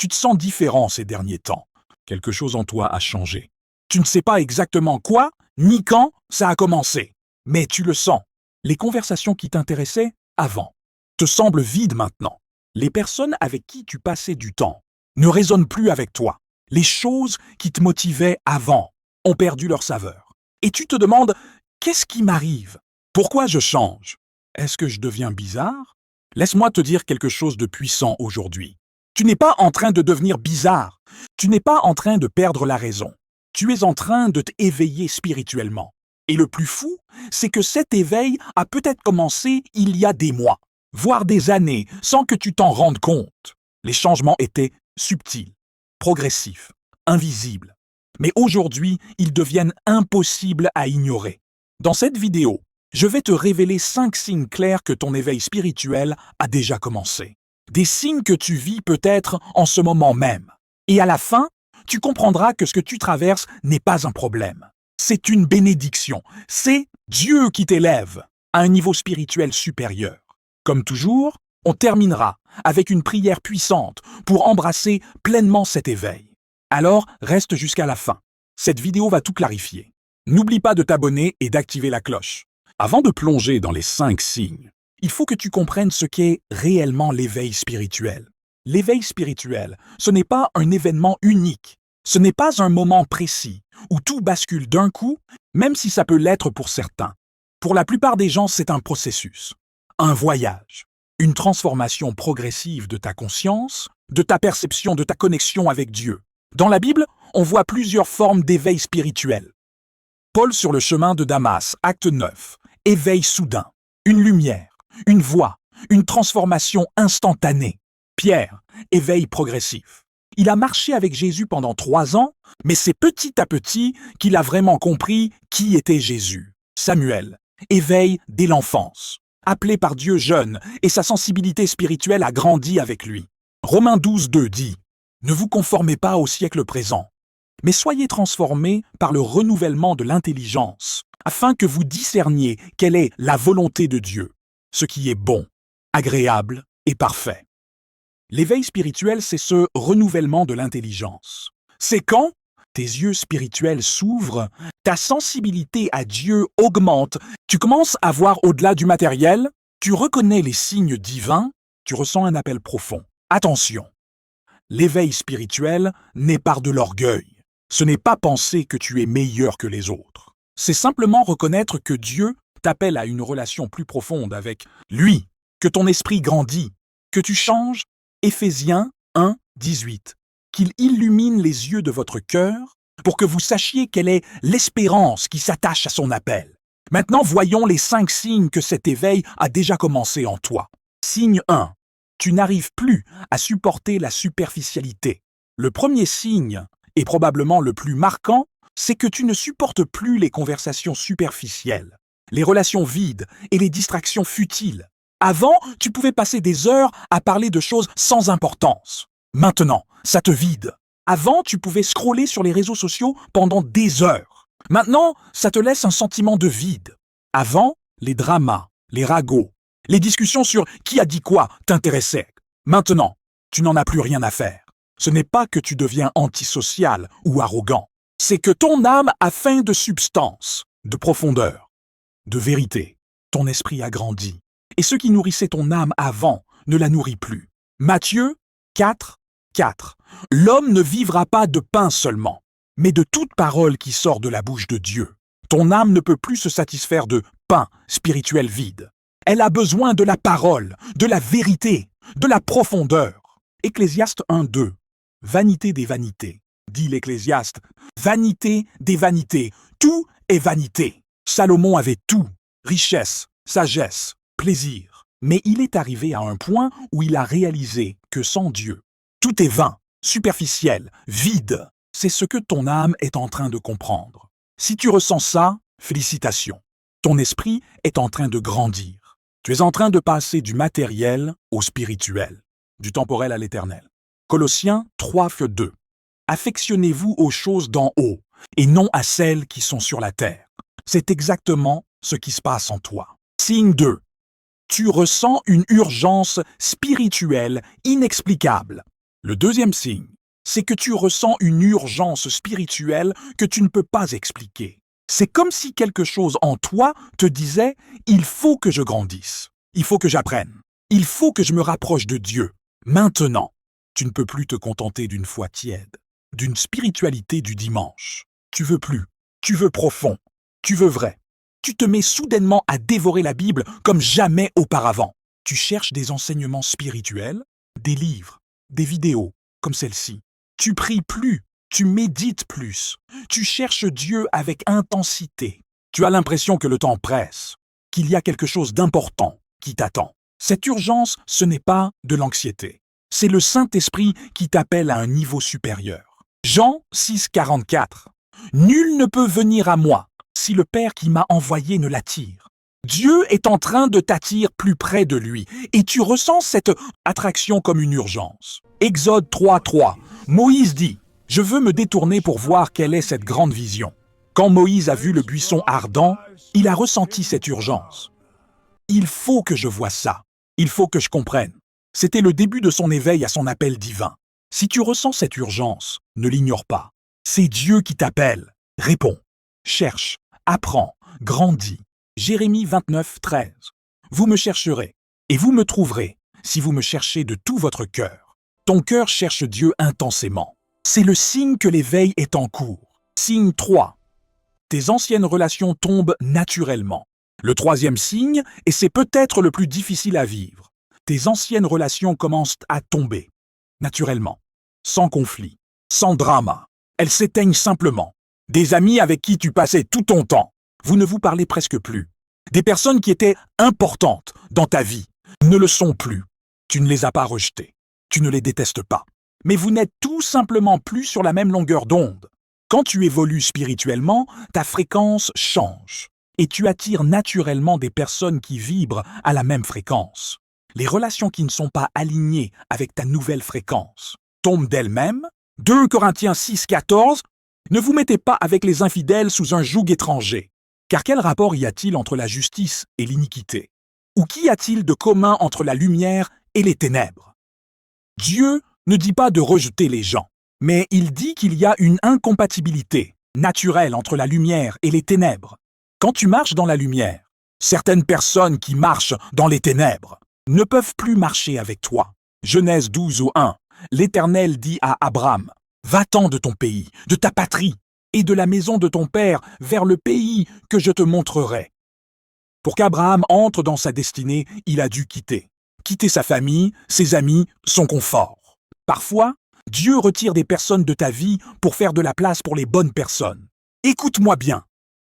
Tu te sens différent ces derniers temps. Quelque chose en toi a changé. Tu ne sais pas exactement quoi, ni quand ça a commencé. Mais tu le sens. Les conversations qui t'intéressaient avant te semblent vides maintenant. Les personnes avec qui tu passais du temps ne résonnent plus avec toi. Les choses qui te motivaient avant ont perdu leur saveur. Et tu te demandes, qu'est-ce qui m'arrive? Pourquoi je change? Est-ce que je deviens bizarre? Laisse-moi te dire quelque chose de puissant aujourd'hui. Tu n'es pas en train de devenir bizarre. Tu n'es pas en train de perdre la raison. Tu es en train de t'éveiller spirituellement. Et le plus fou, c'est que cet éveil a peut-être commencé il y a des mois, voire des années, sans que tu t'en rendes compte. Les changements étaient subtils, progressifs, invisibles. Mais aujourd'hui, ils deviennent impossibles à ignorer. Dans cette vidéo, je vais te révéler 5 signes clairs que ton éveil spirituel a déjà commencé. Des signes que tu vis peut-être en ce moment même. Et à la fin, tu comprendras que ce que tu traverses n'est pas un problème. C'est une bénédiction. C'est Dieu qui t'élève à un niveau spirituel supérieur. Comme toujours, on terminera avec une prière puissante pour embrasser pleinement cet éveil. Alors, reste jusqu'à la fin. Cette vidéo va tout clarifier. N'oublie pas de t'abonner et d'activer la cloche. Avant de plonger dans les 5 signes, il faut que tu comprennes ce qu'est réellement l'éveil spirituel. L'éveil spirituel, ce n'est pas un événement unique. Ce n'est pas un moment précis où tout bascule d'un coup, même si ça peut l'être pour certains. Pour la plupart des gens, c'est un processus, un voyage, une transformation progressive de ta conscience, de ta perception, de ta connexion avec Dieu. Dans la Bible, on voit plusieurs formes d'éveil spirituel. Paul sur le chemin de Damas, acte 9, éveil soudain, une lumière, une voix, une transformation instantanée. Pierre, éveil progressif. Il a marché avec Jésus pendant 3 ans, mais c'est petit à petit qu'il a vraiment compris qui était Jésus. Samuel, éveil dès l'enfance. Appelé par Dieu jeune, et sa sensibilité spirituelle a grandi avec lui. Romains 12:2 dit « Ne vous conformez pas au siècle présent, mais soyez transformés par le renouvellement de l'intelligence, afin que vous discerniez quelle est la volonté de Dieu, ce qui est bon, agréable et parfait. » L'éveil spirituel, c'est ce renouvellement de l'intelligence. C'est quand tes yeux spirituels s'ouvrent, ta sensibilité à Dieu augmente, tu commences à voir au-delà du matériel, tu reconnais les signes divins, tu ressens un appel profond. Attention, l'éveil spirituel n'est pas de l'orgueil. Ce n'est pas penser que tu es meilleur que les autres. C'est simplement reconnaître que Dieu t'appelle à une relation plus profonde avec lui, que ton esprit grandit, que tu changes. Éphésiens 1:18, qu'il illumine les yeux de votre cœur pour que vous sachiez quelle est l'espérance qui s'attache à son appel. Maintenant, voyons les 5 signes que cet éveil a déjà commencé en toi. Signe 1. Tu n'arrives plus à supporter la superficialité. Le premier signe, et probablement le plus marquant, c'est que tu ne supportes plus les conversations superficielles, les relations vides et les distractions futiles. Avant, tu pouvais passer des heures à parler de choses sans importance. Maintenant, ça te vide. Avant, tu pouvais scroller sur les réseaux sociaux pendant des heures. Maintenant, ça te laisse un sentiment de vide. Avant, les dramas, les ragots, les discussions sur qui a dit quoi t'intéressaient. Maintenant, tu n'en as plus rien à faire. Ce n'est pas que tu deviens antisocial ou arrogant. C'est que ton âme a faim de substance, de profondeur, de vérité. Ton esprit a grandi. Et ce qui nourrissait ton âme avant ne la nourrit plus. Matthieu 4:4. L'homme ne vivra pas de pain seulement, mais de toute parole qui sort de la bouche de Dieu. Ton âme ne peut plus se satisfaire de pain spirituel vide. Elle a besoin de la parole, de la vérité, de la profondeur. Ecclésiaste 1:2. Vanité des vanités, dit l'Ecclésiaste. Vanité des vanités. Tout est vanité. Salomon avait tout. Richesse, sagesse, plaisir. Mais il est arrivé à un point où il a réalisé que sans Dieu, tout est vain, superficiel, vide. C'est ce que ton âme est en train de comprendre. Si tu ressens ça, félicitations. Ton esprit est en train de grandir. Tu es en train de passer du matériel au spirituel, du temporel à l'éternel. Colossiens 3:2. Affectionnez-vous aux choses d'en haut et non à celles qui sont sur la terre. C'est exactement ce qui se passe en toi. Signe 2. Tu ressens une urgence spirituelle inexplicable. Le deuxième signe, c'est que tu ressens une urgence spirituelle que tu ne peux pas expliquer. C'est comme si quelque chose en toi te disait « il faut que je grandisse, il faut que j'apprenne, il faut que je me rapproche de Dieu, maintenant ». Tu ne peux plus te contenter d'une foi tiède, d'une spiritualité du dimanche. Tu veux plus, tu veux profond, tu veux vrai. Tu te mets soudainement à dévorer la Bible comme jamais auparavant. Tu cherches des enseignements spirituels, des livres, des vidéos comme celle-ci. Tu pries plus, tu médites plus, tu cherches Dieu avec intensité. Tu as l'impression que le temps presse, qu'il y a quelque chose d'important qui t'attend. Cette urgence, ce n'est pas de l'anxiété. C'est le Saint-Esprit qui t'appelle à un niveau supérieur. Jean 6, 44. Nul ne peut venir à moi si le Père qui m'a envoyé ne l'attire. Dieu est en train de t'attirer plus près de lui et tu ressens cette attraction comme une urgence. Exode 3, 3. Moïse dit « Je veux me détourner pour voir quelle est cette grande vision ». Quand Moïse a vu le buisson ardent, il a ressenti cette urgence. Il faut que je voie ça. Il faut que je comprenne. C'était le début de son éveil à son appel divin. Si tu ressens cette urgence, ne l'ignore pas. C'est Dieu qui t'appelle. Réponds. Cherche, apprends, grandis. Jérémie 29, 13. Vous me chercherez, et vous me trouverez, si vous me cherchez de tout votre cœur. Ton cœur cherche Dieu intensément. C'est le signe que l'éveil est en cours. Signe 3. Tes anciennes relations tombent naturellement. Le troisième signe, et c'est peut-être le plus difficile à vivre, tes anciennes relations commencent à tomber, naturellement, sans conflit, sans drama. Elles s'éteignent simplement. Des amis avec qui tu passais tout ton temps, vous ne vous parlez presque plus. Des personnes qui étaient importantes dans ta vie ne le sont plus. Tu ne les as pas rejetées, tu ne les détestes pas. Mais vous n'êtes tout simplement plus sur la même longueur d'onde. Quand tu évolues spirituellement, ta fréquence change. Et tu attires naturellement des personnes qui vibrent à la même fréquence. Les relations qui ne sont pas alignées avec ta nouvelle fréquence tombent d'elles-mêmes. 2 Corinthiens 6, 14. Ne vous mettez pas avec les infidèles sous un joug étranger. Car quel rapport y a-t-il entre la justice et l'iniquité? Ou qu'y a-t-il de commun entre la lumière et les ténèbres? Dieu ne dit pas de rejeter les gens, mais il dit qu'il y a une incompatibilité naturelle entre la lumière et les ténèbres. Quand tu marches dans la lumière, certaines personnes qui marchent dans les ténèbres ne peuvent plus marcher avec toi. Genèse 12 au 1, l'Éternel dit à Abraham, « Va-t'en de ton pays, de ta patrie, et de la maison de ton père vers le pays que je te montrerai. » Pour qu'Abraham entre dans sa destinée, il a dû quitter sa famille, ses amis, son confort. Parfois, Dieu retire des personnes de ta vie pour faire de la place pour les bonnes personnes. Écoute-moi bien.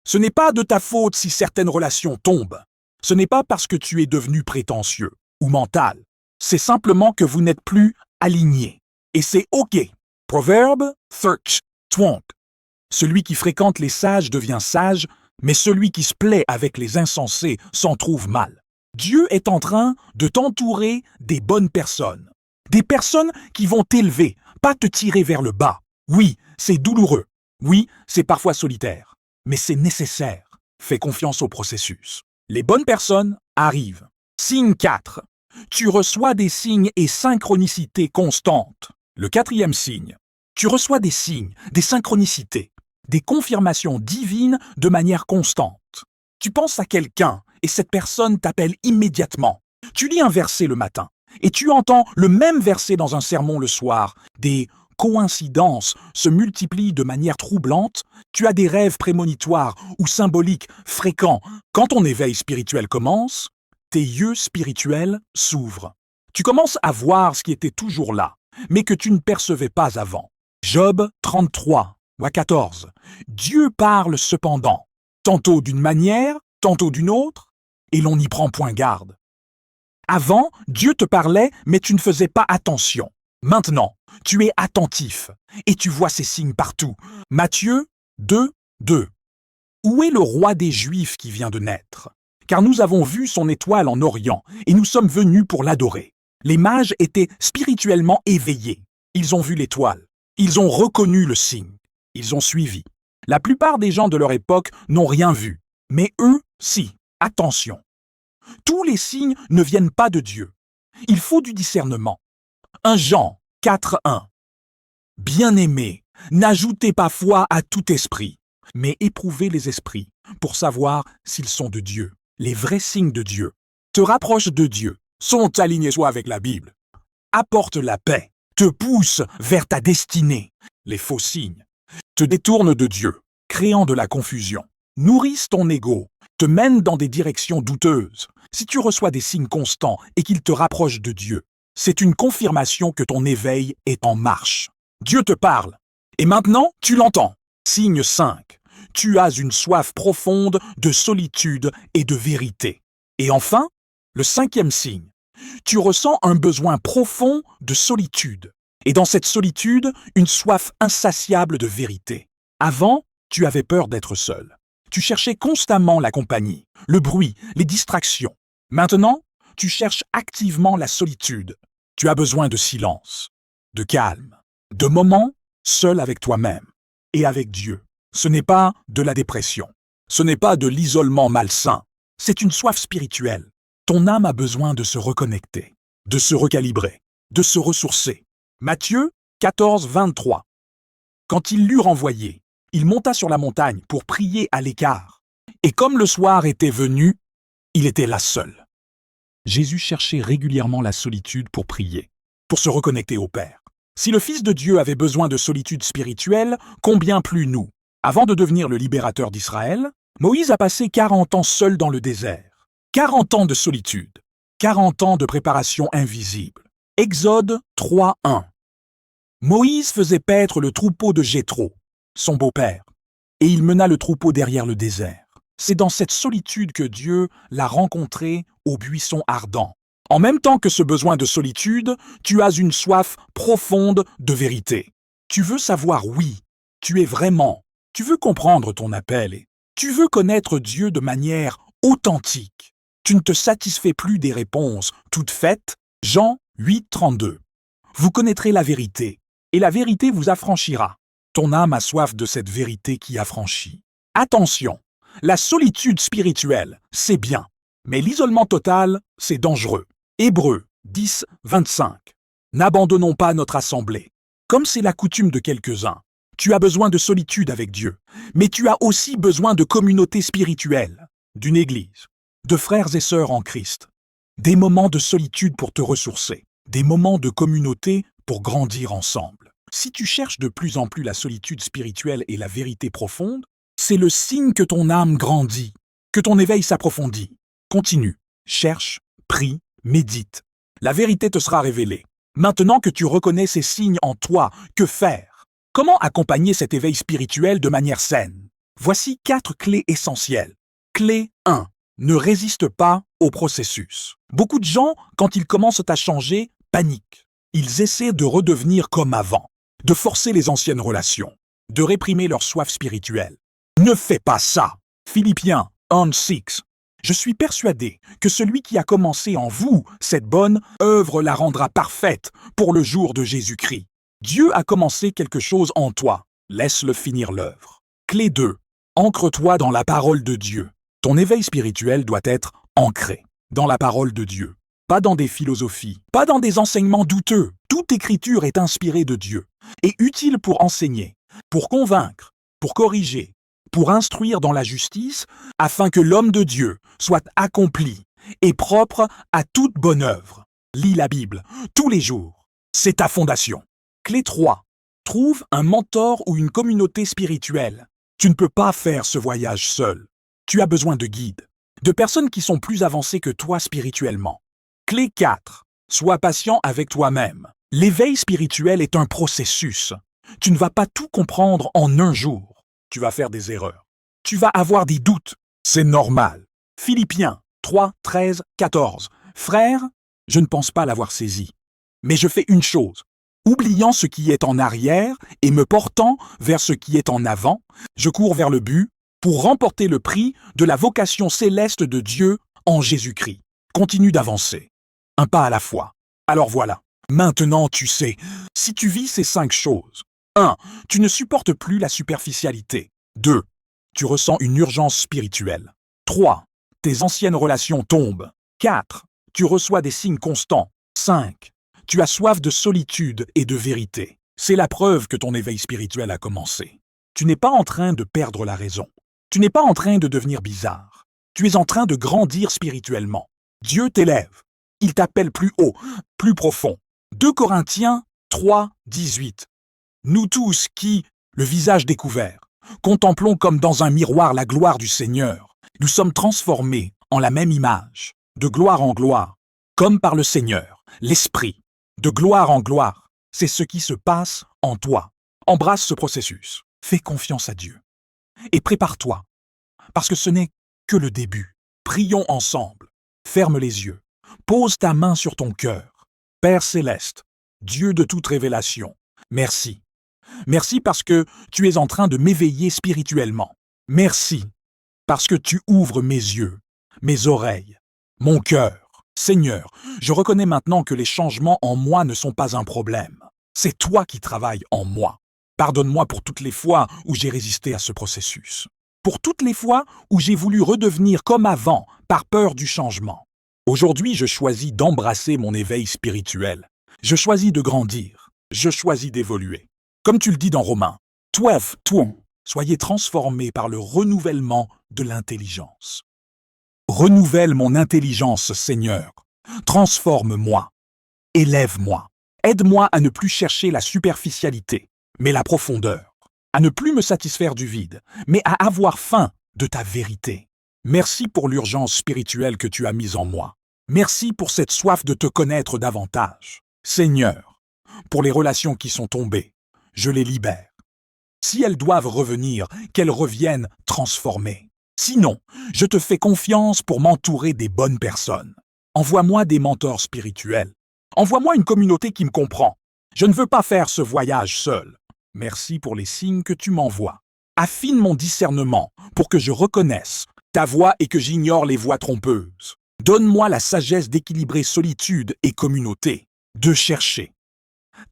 Ce n'est pas de ta faute si certaines relations tombent. Ce n'est pas parce que tu es devenu prétentieux ou mental. C'est simplement que vous n'êtes plus alignés. Et c'est OK. Proverbe 30, 20. Celui qui fréquente les sages devient sage, mais celui qui se plaît avec les insensés s'en trouve mal. Dieu est en train de t'entourer des bonnes personnes. Des personnes qui vont t'élever, pas te tirer vers le bas. Oui, c'est douloureux. Oui, c'est parfois solitaire. Mais c'est nécessaire. Fais confiance au processus. Les bonnes personnes arrivent. Signe 4. Tu reçois des signes et synchronicités constantes. Le 4e signe. Tu reçois des signes, des synchronicités, des confirmations divines de manière constante. Tu penses à quelqu'un et cette personne t'appelle immédiatement. Tu lis un verset le matin et tu entends le même verset dans un sermon le soir. Des coïncidences se multiplient de manière troublante. Tu as des rêves prémonitoires ou symboliques fréquents. Quand ton éveil spirituel commence, tes yeux spirituels s'ouvrent. Tu commences à voir ce qui était toujours là, mais que tu ne percevais pas avant. Job 33, 14. Dieu parle cependant, tantôt d'une manière, tantôt d'une autre, et l'on n'y prend point garde. Avant, Dieu te parlait, mais tu ne faisais pas attention. Maintenant, tu es attentif, et tu vois ces signes partout. Matthieu 2, 2. Où est le roi des Juifs qui vient de naître? Car nous avons vu son étoile en Orient, et nous sommes venus pour l'adorer. Les mages étaient spirituellement éveillés. Ils ont vu l'étoile. Ils ont reconnu le signe. Ils ont suivi. La plupart des gens de leur époque n'ont rien vu. Mais eux, si. Attention. Tous les signes ne viennent pas de Dieu. Il faut du discernement. Un Jean 4:1. Bien-aimés, n'ajoutez pas foi à tout esprit, mais éprouvez les esprits pour savoir s'ils sont de Dieu. Les vrais signes de Dieu te rapprochent de Dieu, sont alignés soit avec la Bible, apportent la paix, te poussent vers ta destinée. Les faux signes te détournent de Dieu, créant de la confusion, nourrissent ton ego, te mènent dans des directions douteuses. Si tu reçois des signes constants et qu'ils te rapprochent de Dieu, c'est une confirmation que ton éveil est en marche. Dieu te parle. Et maintenant, tu l'entends. Signe 5. Tu as une soif profonde de solitude et de vérité. Et enfin, le 5e signe. Tu ressens un besoin profond de solitude. Et dans cette solitude, une soif insatiable de vérité. Avant, tu avais peur d'être seul. Tu cherchais constamment la compagnie, le bruit, les distractions. Maintenant, tu cherches activement la solitude. Tu as besoin de silence, de calme, de moments seul avec toi-même et avec Dieu. Ce n'est pas de la dépression. Ce n'est pas de l'isolement malsain. C'est une soif spirituelle. Ton âme a besoin de se reconnecter, de se recalibrer, de se ressourcer. Matthieu 14, 23. Quand il l'eut renvoyé, il monta sur la montagne pour prier à l'écart. Et comme le soir était venu, il était là seul. Jésus cherchait régulièrement la solitude pour prier, pour se reconnecter au Père. Si le Fils de Dieu avait besoin de solitude spirituelle, combien plus nous? Avant de devenir le libérateur d'Israël, Moïse a passé 40 ans seul dans le désert. 40 ans de solitude. 40 ans de préparation invisible. Exode 3:1. Moïse faisait paître le troupeau de Jéthro, son beau-père, et il mena le troupeau derrière le désert. C'est dans cette solitude que Dieu l'a rencontré au buisson ardent. En même temps que ce besoin de solitude, tu as une soif profonde de vérité. Tu veux savoir oui, tu es vraiment. Tu veux comprendre ton appel et tu veux connaître Dieu de manière authentique. Tu ne te satisfais plus des réponses toutes faites. Jean 8:32. Vous connaîtrez la vérité, et la vérité vous affranchira. Ton âme a soif de cette vérité qui affranchit. Attention, la solitude spirituelle, c'est bien, mais l'isolement total, c'est dangereux. Hébreux 10, 25. N'abandonnons pas notre assemblée. Comme c'est la coutume de quelques-uns, tu as besoin de solitude avec Dieu, mais tu as aussi besoin de communauté spirituelle, d'une église, de frères et sœurs en Christ. Des moments de solitude pour te ressourcer, des moments de communauté pour grandir ensemble. Si tu cherches de plus en plus la solitude spirituelle et la vérité profonde, c'est le signe que ton âme grandit, que ton éveil s'approfondit. Continue, cherche, prie, médite. La vérité te sera révélée. Maintenant que tu reconnais ces signes en toi, que faire? Comment accompagner cet éveil spirituel de manière saine? Voici 4 clés essentielles. Clé 1. Ne résiste pas au processus. Beaucoup de gens, quand ils commencent à changer, paniquent. Ils essaient de redevenir comme avant, de forcer les anciennes relations, de réprimer leur soif spirituelle. Ne fais pas ça. Philippiens 1:6. Je suis persuadé que celui qui a commencé en vous cette bonne œuvre la rendra parfaite pour le jour de Jésus-Christ. Dieu a commencé quelque chose en toi. Laisse-le finir l'œuvre. Clé 2. Ancre-toi dans la parole de Dieu. Ton éveil spirituel doit être ancré dans la parole de Dieu. Pas dans des philosophies, pas dans des enseignements douteux. Toute écriture est inspirée de Dieu et utile pour enseigner, pour convaincre, pour corriger, pour instruire dans la justice, afin que l'homme de Dieu soit accompli et propre à toute bonne œuvre. Lis la Bible tous les jours. C'est ta fondation. Clé 3. Trouve un mentor ou une communauté spirituelle. Tu ne peux pas faire ce voyage seul. Tu as besoin de guides, de personnes qui sont plus avancées que toi spirituellement. Clé 4. Sois patient avec toi-même. L'éveil spirituel est un processus. Tu ne vas pas tout comprendre en un jour. Tu vas faire des erreurs. Tu vas avoir des doutes. C'est normal. Philippiens 3, 13, 14. Frère, je ne pense pas l'avoir saisi. Mais je fais une chose. Oubliant ce qui est en arrière et me portant vers ce qui est en avant, je cours vers le but pour remporter le prix de la vocation céleste de Dieu en Jésus-Christ. Continue d'avancer. Un pas à la fois. Alors voilà. Maintenant, tu sais, si tu vis ces 5 choses. 1. Tu ne supportes plus la superficialité. 2. Tu ressens une urgence spirituelle. 3. Tes anciennes relations tombent. 4. Tu reçois des signes constants. 5. Tu as soif de solitude et de vérité. C'est la preuve que ton éveil spirituel a commencé. Tu n'es pas en train de perdre la raison. Tu n'es pas en train de devenir bizarre. Tu es en train de grandir spirituellement. Dieu t'élève. Il t'appelle plus haut, plus profond. 2 Corinthiens 3, 18. Nous tous qui, le visage découvert, contemplons comme dans un miroir la gloire du Seigneur, nous sommes transformés en la même image, de gloire en gloire, comme par le Seigneur, l'Esprit, de gloire en gloire. C'est ce qui se passe en toi. Embrasse ce processus. Fais confiance à Dieu. Et prépare-toi, parce que ce n'est que le début. Prions ensemble. Ferme les yeux. Pose ta main sur ton cœur. Père céleste, Dieu de toute révélation, merci. Merci parce que tu es en train de m'éveiller spirituellement. Merci parce que tu ouvres mes yeux, mes oreilles, mon cœur. Seigneur, je reconnais maintenant que les changements en moi ne sont pas un problème. C'est toi qui travailles en moi. Pardonne-moi pour toutes les fois où j'ai résisté à ce processus. Pour toutes les fois où j'ai voulu redevenir comme avant par peur du changement. Aujourd'hui, je choisis d'embrasser mon éveil spirituel. Je choisis de grandir. Je choisis d'évoluer. Comme tu le dis dans Romains, 12, soyez transformés par le renouvellement de l'intelligence. Renouvelle mon intelligence, Seigneur. Transforme-moi. Élève-moi. Aide-moi à ne plus chercher la superficialité, mais la profondeur. À ne plus me satisfaire du vide, mais à avoir faim de ta vérité. Merci pour l'urgence spirituelle que tu as mise en moi. Merci pour cette soif de te connaître davantage. Seigneur, pour les relations qui sont tombées, je les libère. Si elles doivent revenir, qu'elles reviennent transformées. Sinon, je te fais confiance pour m'entourer des bonnes personnes. Envoie-moi des mentors spirituels. Envoie-moi une communauté qui me comprend. Je ne veux pas faire ce voyage seul. Merci pour les signes que tu m'envoies. Affine mon discernement pour que je reconnaisse ta voix et que j'ignore les voix trompeuses. Donne-moi la sagesse d'équilibrer solitude et communauté, de chercher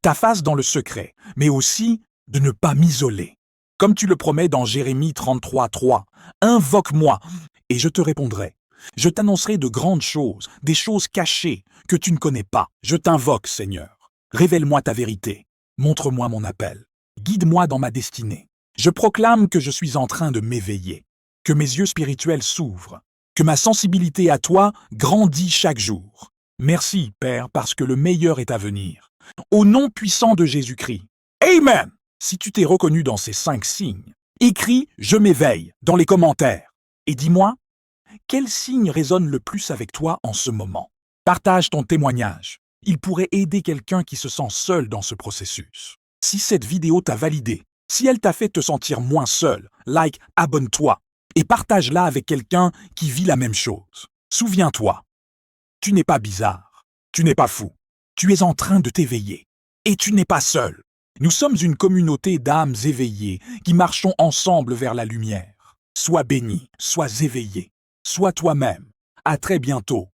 ta face dans le secret, mais aussi de ne pas m'isoler. Comme tu le promets dans Jérémie 33, 3, invoque-moi et je te répondrai. Je t'annoncerai de grandes choses, des choses cachées que tu ne connais pas. Je t'invoque, Seigneur. Révèle-moi ta vérité. Montre-moi mon appel. Guide-moi dans ma destinée. Je proclame que je suis en train de m'éveiller, que mes yeux spirituels s'ouvrent, que ma sensibilité à toi grandit chaque jour. Merci, Père, parce que le meilleur est à venir. Au nom puissant de Jésus-Christ. Amen! Si tu t'es reconnu dans ces 5 signes, écris « Je m'éveille » dans les commentaires. Et dis-moi, quel signe résonne le plus avec toi en ce moment? Partage ton témoignage. Il pourrait aider quelqu'un qui se sent seul dans ce processus. Si cette vidéo t'a validé, si elle t'a fait te sentir moins seul, like, abonne-toi et partage-la avec quelqu'un qui vit la même chose. Souviens-toi, tu n'es pas bizarre, tu n'es pas fou, tu es en train de t'éveiller et tu n'es pas seul. Nous sommes une communauté d'âmes éveillées qui marchons ensemble vers la lumière. Sois béni, sois éveillé, sois toi-même. À très bientôt.